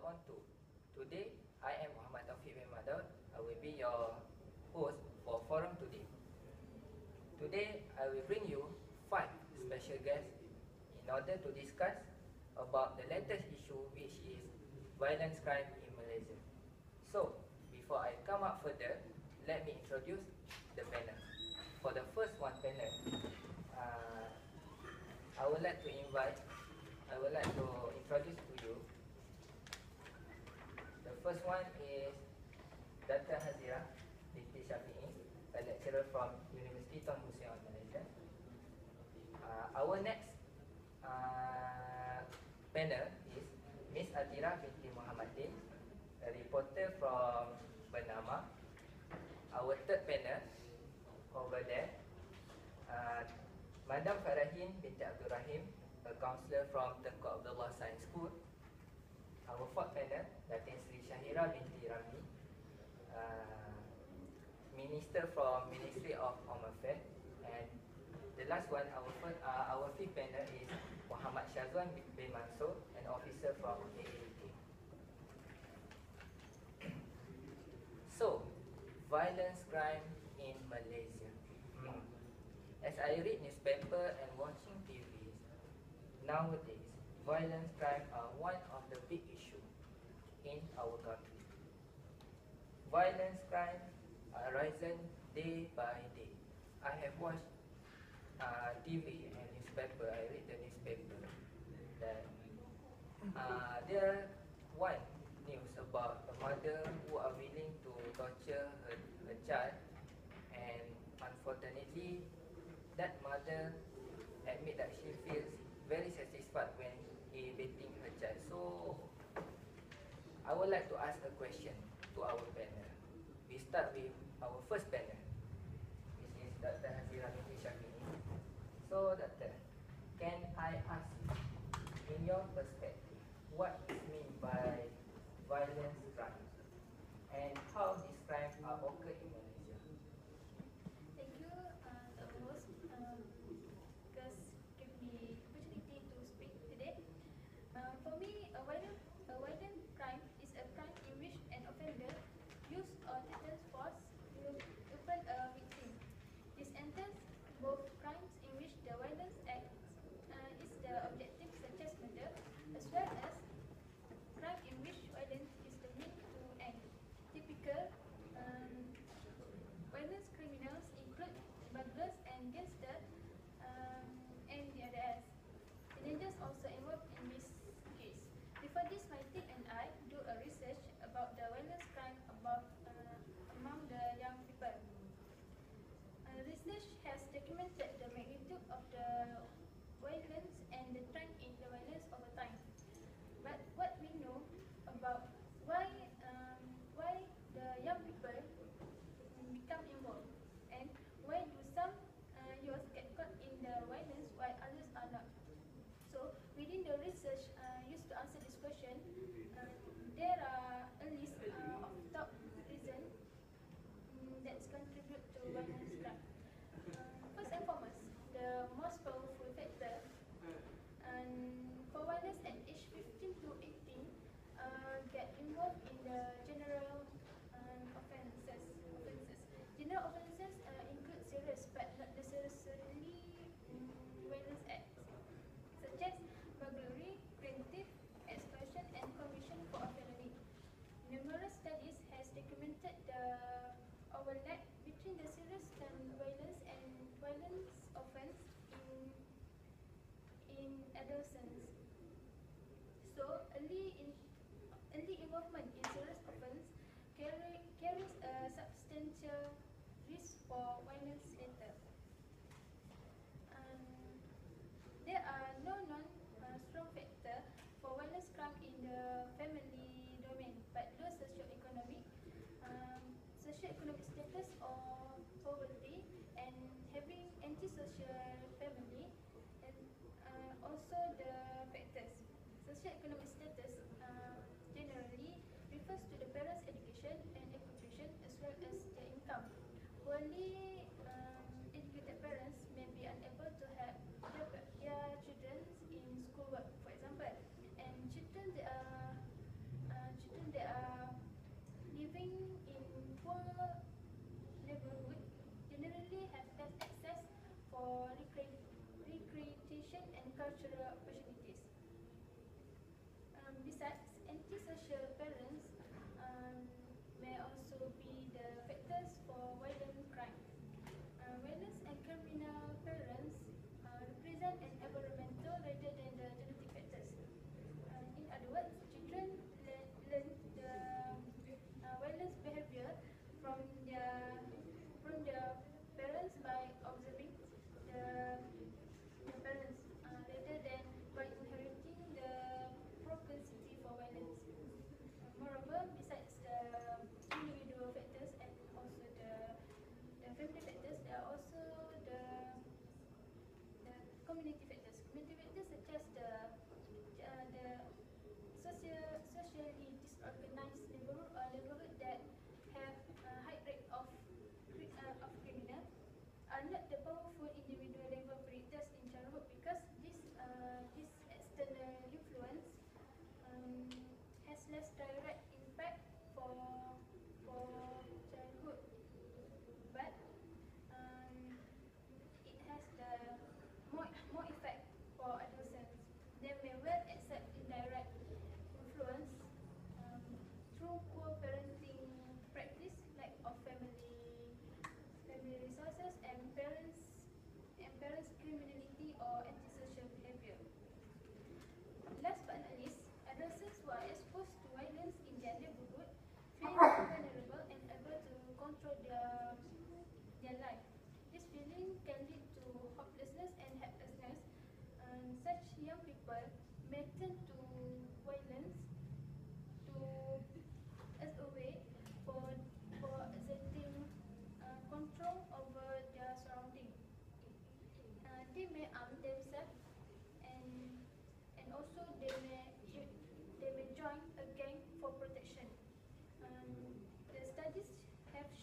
on 2. Today, I am Muhammad Taufiq bin Madar. I will be your host for forum today. Today, I will bring you 5 special guests in order to discuss about the latest issue, which is violence crime in Malaysia. So, before I come up further, let me introduce the panel. For the first one panel, I would like to introduce to you. The first one is Dr. Hazira binti Syafi'i, a lecturer from University Tun Hussein of Malaysia. Our next panel is Miss Atira binti Muhammadin, a reporter from Bernama. Our third panel over there, Madam Farahin binti Abdul Rahim, a counsellor from Tengku Abdullah Science School. Our fourth panel, Datin Sri Syahira binti Ramli, Minister from Ministry of Home Affairs. And the last one, our fifth panel is Muhammad Syazwan bin Mansur, an officer from AAK. So, violence crime in Malaysia. As I read newspaper and watching TVs, nowadays, violence crime are one of the big issues in our country. Violence crime are rising day by day. I have watched TV and newspaper. I read the newspaper that there one news about a mother who are willing to torture her child, and unfortunately, that mother admit that she feels very satisfied when he beating her child. So, I would like to ask a question to our panel. We start with our first panel, which is Dr. Hazira binti Syafi'i. So, Doctor, can I ask you, in your perspective, what is meant by violence crime, and how these crimes are occurred in Malaysia? Thank you, host, because give me opportunity to speak today. For me, a violent crime is a crime in which an offender use or threatens force to open a victim. This entails both crimes in which the violence act is the objective, such as murder, as well as crime in which violence is the means to end. Typical violence criminals include burglars and gangsters and the others. Teenagers also involved in this case. Before this, my team and I do a research about the violence crime among the young people. Research has documented the magnitude of the violence and the trend in the violence over time. But what we know about why the young people become involved, and why do some youth get caught in the violence while others are not. So within the research used to answer this question, there are a list of top reasons that contribute to violence crime. First and foremost, the most powerful factor for violence at age 15 to 18 get involved in the general offences. General offences include serious but not necessarily violence acts, such as burglary, preemptive, extortion, and commission for a felony. Numerous studies has documented the overlap between the serious violence and violence offence in adolescence. So, early involvement in serious offence carries a substantial risk for violence later. There are no non-strong factors for violence crime in the family domain, but low socioeconomic status or poverty, and having antisocial family, and also the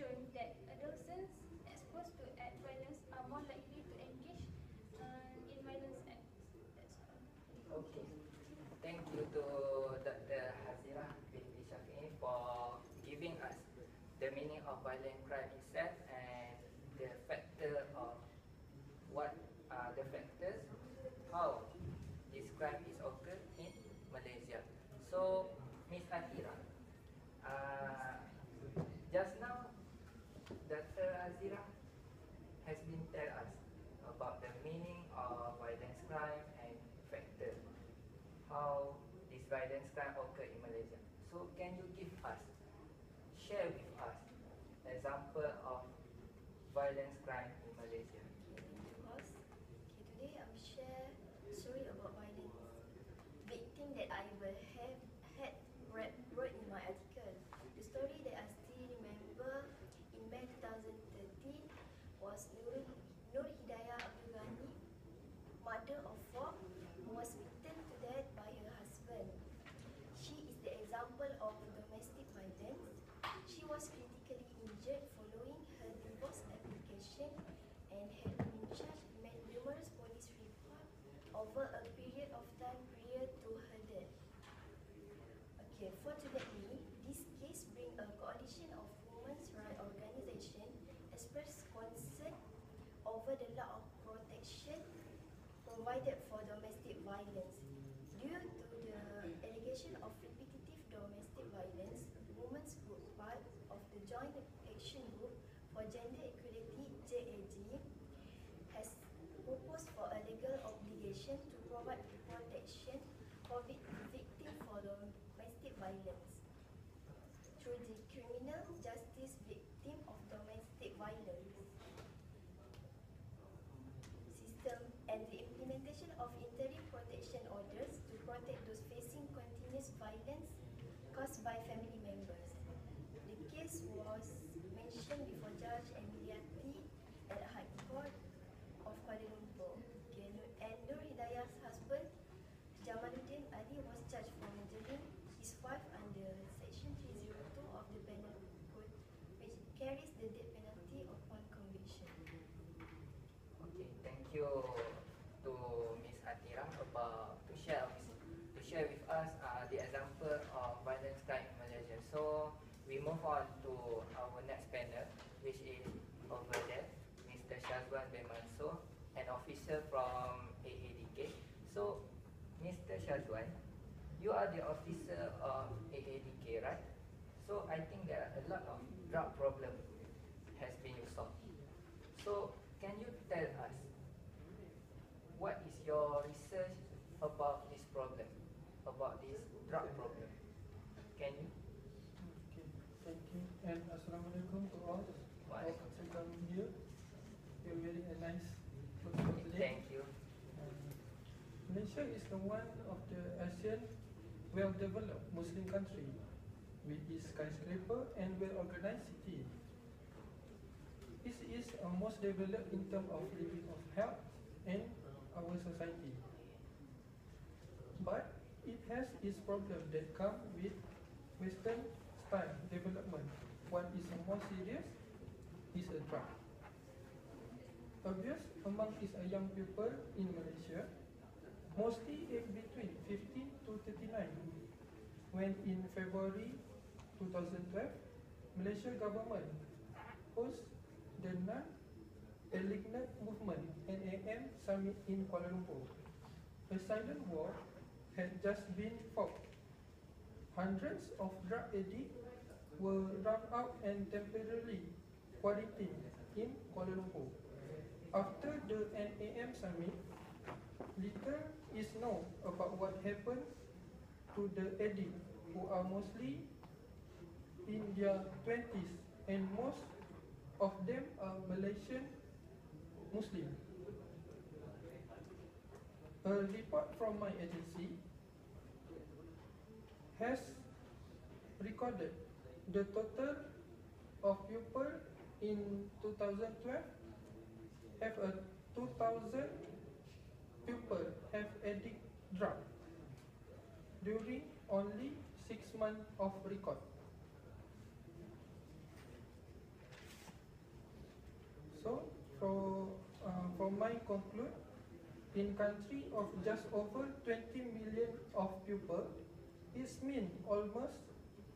shown that adolescents exposed to act violence are more likely to engage in violence acts. That's all. Okay. Thank you to Dr. Hazira binti Syafiee for giving us the meaning of violent crime itself and the factor of what are the factors how this crime is occurred in Malaysia. So, Miss Hazira, uh, just now Dr. Hazira has been tell us about the meaning of violence crime and factor how this violence crime occur in Malaysia. So can you give us, share with us, example of violence crime in Malaysia? Boss. Okay, today I'm share story about violence. Victim that I will have had wrote in my article. The story that I still remember in May 2013 was Nur Hidayah Abdul Ghani, mother of four, who was beaten to death by her husband. She is the example of domestic violence. She was critically injured following her divorce application and had been charged with numerous police reports over a period of time prior to her death. Okay, fortunately, this case brings a coalition of women's rights organizations express concern over the lack of protection provided for domestic violence. Due to the allegation of repetitive domestic violence, Women's Group, part of the Joint Action Group for Gender Equality (JAG), has proposed for a legal obligation to provide protection for victims for domestic violence through the criminal justice victim of domestic violence system and the implementation of interim protection orders to protect those facing continuous violence caused by family members. The case was mentioned before Judge Emiliati at High Court of Kuala Lumpur. Okay, and Nur Hidayah's husband, Jamaluddin Ali, was charged for murdering his wife under Section 302 of the Penal Code, which carries the death penalty upon conviction. Okay, thank you to Miss Hazira about to share with us the example of violence crime in Malaysia. So we move on to our next panel, which is over there, Mr. Shazwan bin Mansur, an officer from AADK. So, Mr. Shazwan, you are the officer of AADK, right? So I think there are a lot of drug problem has been solved. So can you tell us what is your research about this problem, about this drug problem? Can you? Okay, thank you. And Assalamualaikum to all. To come here. You're wearing a nice clothes for today. Thank you. Malaysia is the one of the ASEAN well-developed Muslim country with its skyscraper and well-organized city. It is most developed in terms of living of health and our society. But it has its problem that come with Western style development. What is more serious is a drug. Obvious among its young people in Malaysia, mostly aged between 15 to 39, when in February 2012, Malaysia government hosts the Non-Aligned Movement (NAM) Summit in Kuala Lumpur. A silent war had just been fought. Hundreds of drug addicts were rounded up and temporarily quarantined in Kuala Lumpur. After the NAM Summit, little is known about what happened to the addicts, who are mostly in their 20s, and most of them are Malaysian Muslim. A report from my agency has recorded the total of people in 2012 have a 2,000 people have addict drug during only 6 months of record. from my conclude, in country of just over 20 million of people, it means almost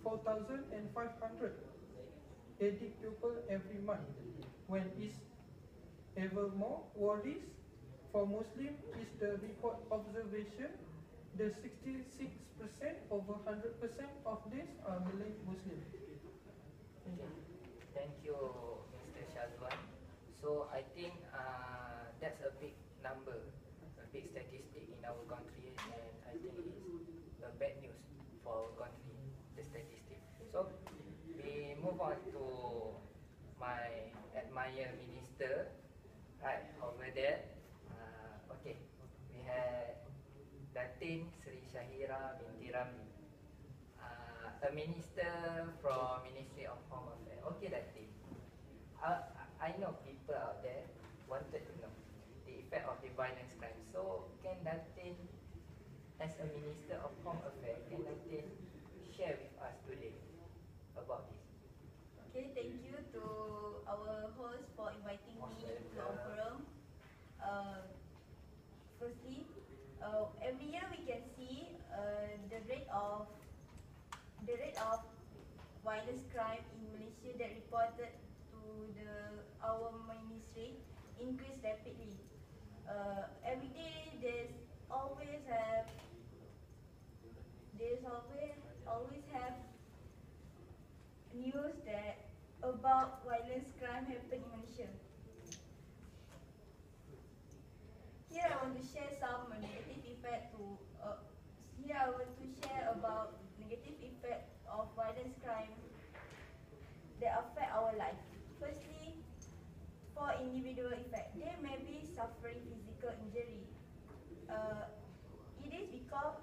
4,500 addict people every month. When it's ever more worries for Muslim is the report observation, the 66% over 100% of these are Malay Muslim. Thank you. Thank you, Mr. Shazwan. So I think that's a big number, a big statistic in our country, and I think it's a bad news for our country, the statistic. So we move on to my admired minister, right over there. Okay, we had Datin Sri Shahira binti Ramli, a minister from Ministry of Home Affairs. Okay, Datin. I know people out there wanted to know the effect of the violence crime. So can Datin, as a Minister of Home Affairs, can Datin share with us today about this? Okay, thank you to our host for inviting me to our forum. Firstly, every year we can see the rate of violence crime in Malaysia that reported to our ministry increase rapidly. Every day there's always have news that about violence crime happen in Malaysia. Here I want to share some negative effect about negative effect of violence crime that affect our life. Firstly, for individual effect, they may be suffering physical injury. It is because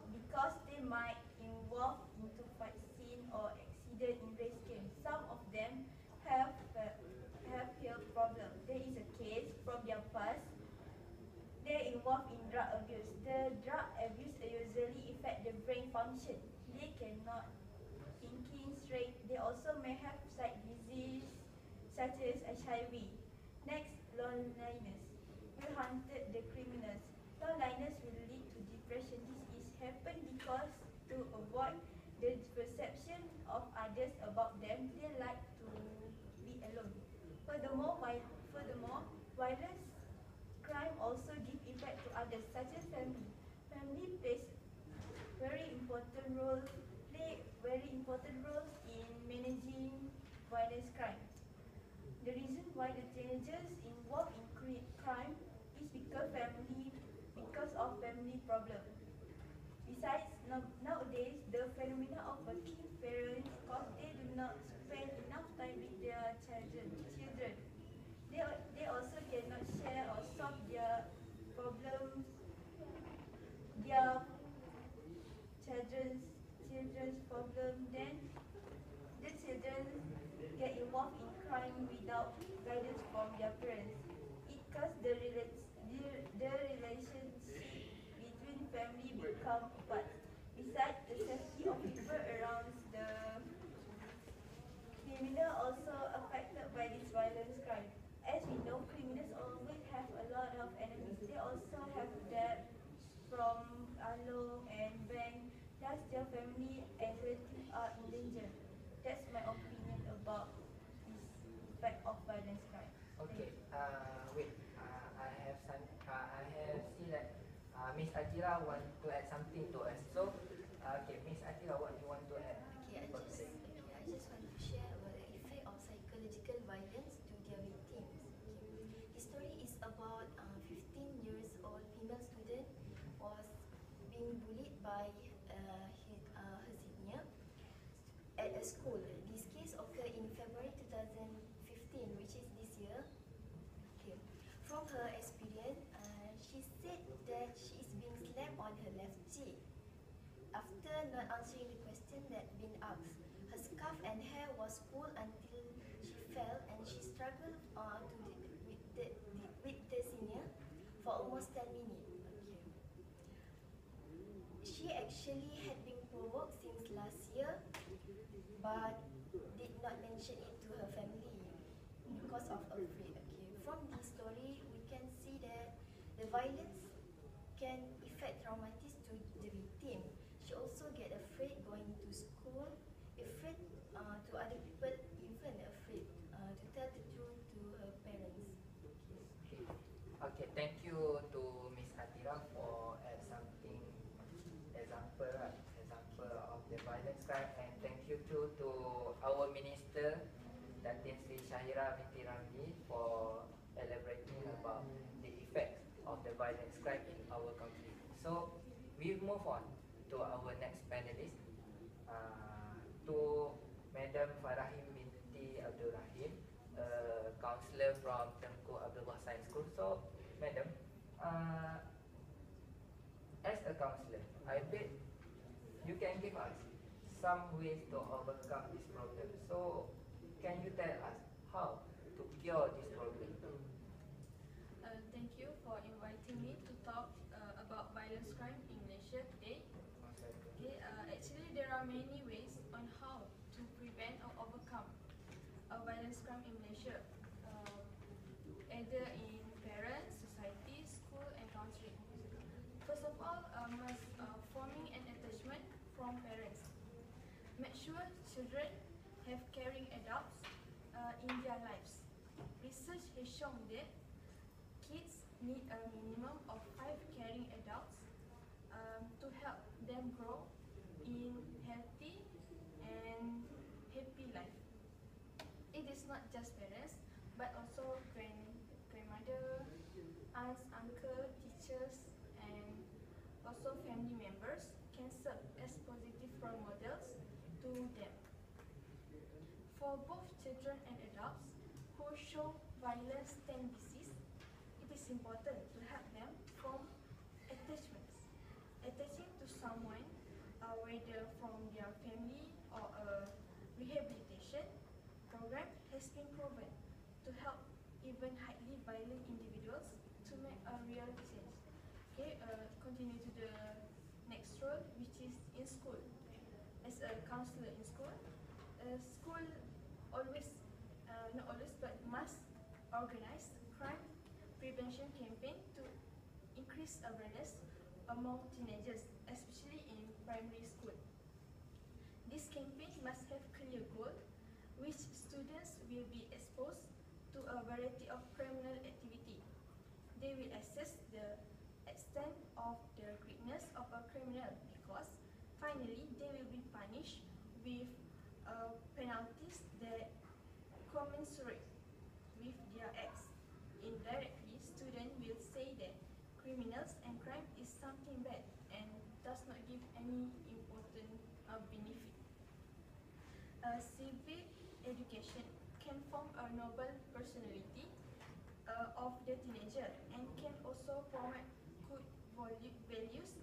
they might involve into fight scene or accident in race games. Some of them have health problem. There is a case from their past. They involved in drug abuse. The drug abuse usually affect the brain function. They cannot thinking straight. They also may have side disease such as HIV. Next, loneliness will hunted the criminals. Loneliness will lead to depression. This is happen because to avoid the perception of others about them, they like to be alone. Furthermore, violence crime also give effect to others, such as family. Family plays very important role in managing violence crime. The reason why the teenagers involved in crime is because of family problem. Besides, nowadays the phenomena of working parents, because they do not spend enough time with their children. They also cannot share or solve their problems, their children's problem. Then the children get involved in crime without guidance from their parents. It causes the relationship between family become apart. Besides, the safety of people around the criminal also affected by this violence crime. As we know, criminals always have a lot of enemies. They also have debt from loan and bank. Thus, their family and relatives are in danger. That's my opinion about this effect of violence crime. Okay, wait. I have seen that Miss Atira want to add something to us. So, okay, Miss Atira, what you want to add? I just want to share about the effect of psychological violence to their victims. The story is about 15 years old female student was being bullied by her senior at a school. This case occurred in February 2015, which is this year. Okay. From her experience, she said that she is being slapped on her left cheek. After not answering the question that been asked, her scarf and hair was pulled until she fell, and she struggled with the senior for almost 10 minutes. Okay. She actually had been provoked since last year, but did not mention it to her family because of afraid. Okay. From this story, we can see that The violence can affect traumatis to the victim. She also get afraid going to school, afraid to other people, even afraid to tell the truth to her parents. Okay, thank you to Miss Atira for something example of the violence crime, and thank you too to our minister Datin Sri Syahira binti Ramli for elaborating about the effects of the violence crime in our country. So we move on to our next panelist, to Madam Farahim binti Abdul Rahim, counselor from Tengku Abdullah Science School. So, Madam, as a counselor, I bet you can give us some ways to overcome this problem. So, can you tell us how to cure this problem? Thank you for inviting me to talk about violence crime in Malaysia today. Okay, actually there are many ways on how to prevent or overcome violence crime in Malaysia, either in parents, society, school and country. First of all, must forming an attachment from parents. Make sure children have caring adults in their lives. Research has shown that kids need a minimum of 5 caring adults to help them grow in healthy and happy life. It is not just parents, but also grandmother, aunts, uncle, teachers, and also family members can serve as positive role models to them. For both children and adults who show violence tendencies, it is important to help them form attachments. Attaching to someone, whether from their family or a rehabilitation program, has been proven to help even highly violent individuals to make a real change. Okay, continue to the next role, which is in school. As a counselor in school, school always, not always, but must organize crime prevention campaign to increase awareness among teenagers, especially in primary school. This campaign must have clear goal, which students will be exposed to a variety of criminal activity. They will assess the extent of the greatness of a criminal, because finally they will be punished with penalties that commensurate with their acts. Indirectly, students will say that criminals and crime is something bad and does not give any important benefit. Civic education can form a noble personality of the teenager and can also promote good values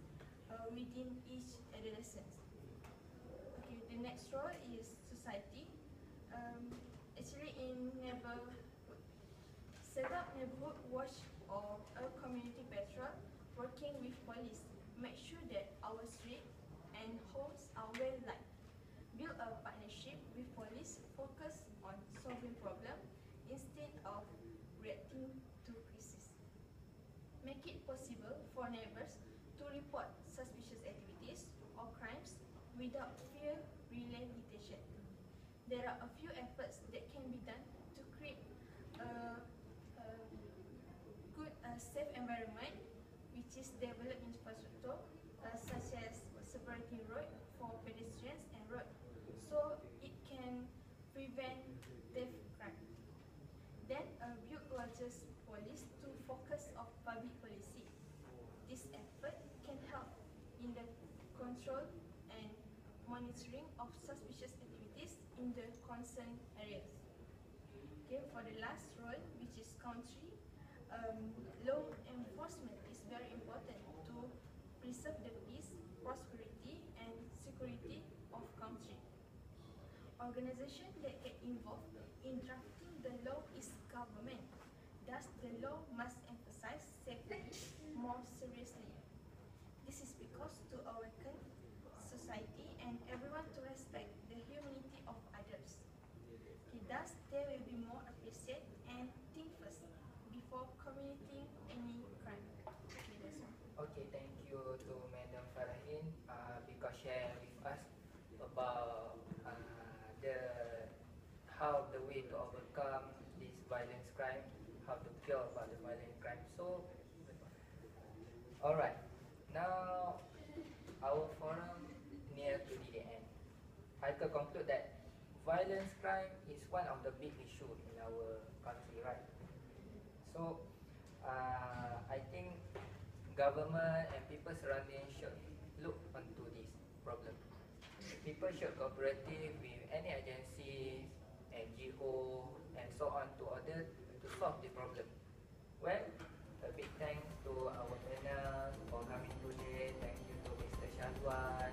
within each adolescent. Okay, the next role is society. Actually, in neighborhood, set up neighborhood watch or a community patrol working with police. Make sure that our street and homes are well lighted. Build a partnership with police, focus on solving problems instead of reacting to crises. Make it possible for neighbors to report suspicious activities or crimes without fear-related detention. There are a few efforts that can be done to create a good, safe environment, which is develop infrastructure such as separating road for pedestrians and road, so it can prevent theft crime. Then build larger police to focus on public policy. This effort can help in the control and monitoring of suspicious activities in the concerned areas. Okay, for the last role, which is country, law enforcement is very important to preserve the peace, prosperity, and security of country. Organization that get involved in drafting the law is government. Thus, the law must emphasize safety more seriously. This is because to awaken society and everyone to respect the humanity of others. Thus, they will be more appreciate and think first before committing any crime. the way to overcome this violence crime, how to cure about the violent crime. So, alright, now our forum near to the end. I can conclude that violence crime is one of the big issue in our country, right? So, I think government and people surrounding should look onto this problem. People should cooperate with any agency, NGO, and so on to order to solve the problem. Well, a big thanks to our panel for coming today. Thank you to Mr. Shazwan,